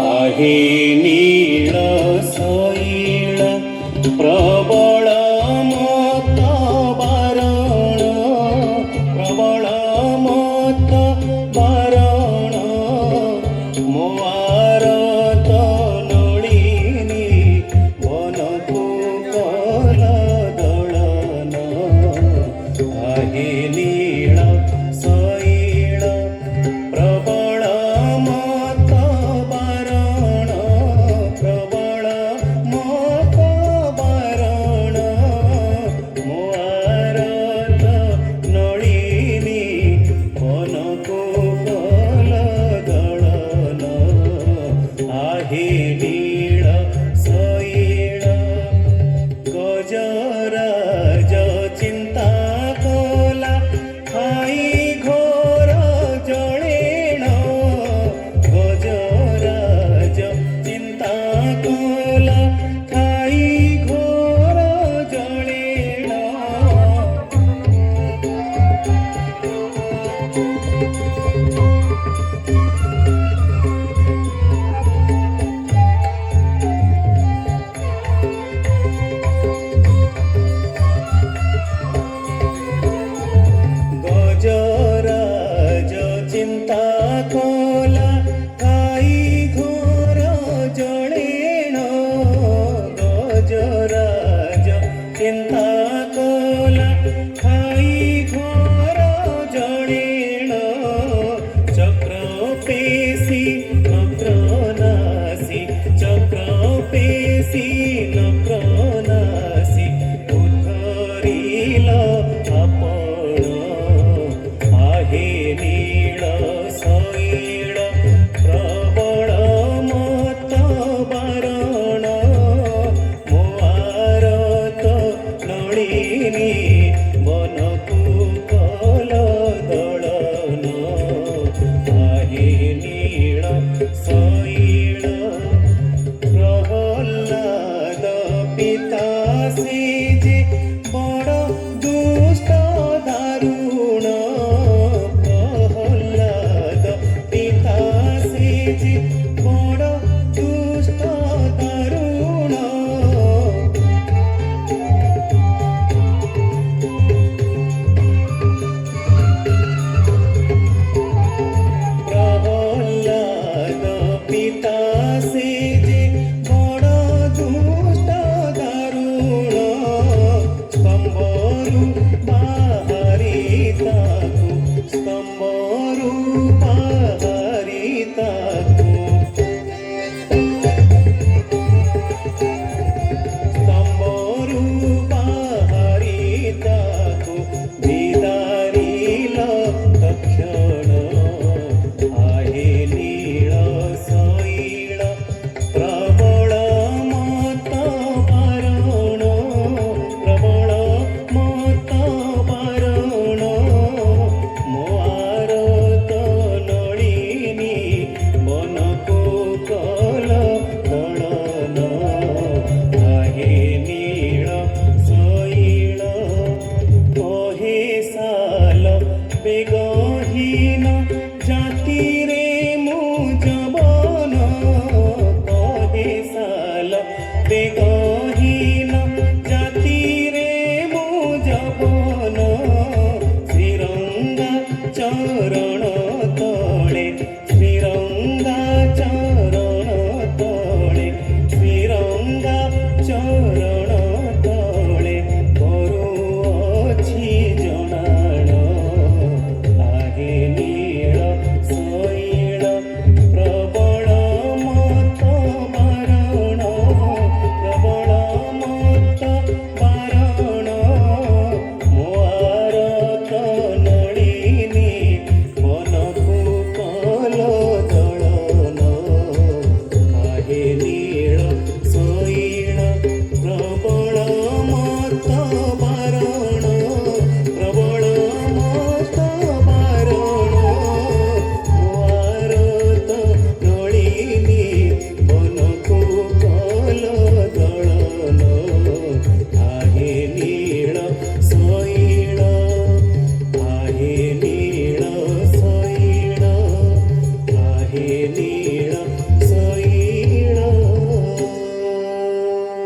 आहे नीळ सैळ प्रबळ मत बारण प्रबळ मत बारण मोआर नळिनी वनकु कल दळन आहे नीळ सैळ प्रबळ मत बारण प्रबळ मत बारण मोआर नळिनी वनकु कल दळन आहे नीळ सैळ गजराज चिंता कला खाई घोर जळेण गजराज चिंता कला खाई घोर जळेण गजराज चिंता कला खाई घोर जळेण गजराज चिंता कला खाई घोर जळेण चक्र पेशी नक्रनासी चक्र पेशी नक्रनासी उद्धरिल आपण आहे नीळ सैळ प्रबळ मत बारण मोआरत नळिनी वनकु कल दळन आहे नीळ सैळ प्रहल्लाद पितासी जे बड़ दुष्ट दारुण प्रहल्लाद पितासी जे बड़ दुष्ट दारुण प्रहल्लाद पितासी जे बड़ दुष्ट दारुण स्तंभरू बाहरी ताकू स्तंभरू बाहरी ताकू स्तंभरू बाहरी ताकू विदारिल तक्षण आहे नीळ सैळ प्रबळ मत बारण प्रबळ मत बारण मोआरत नळिनी वनकु कल दळन आहे नीळ सैळ कहे साल बेगहीन जाति रे मु जवन कहे साल बेग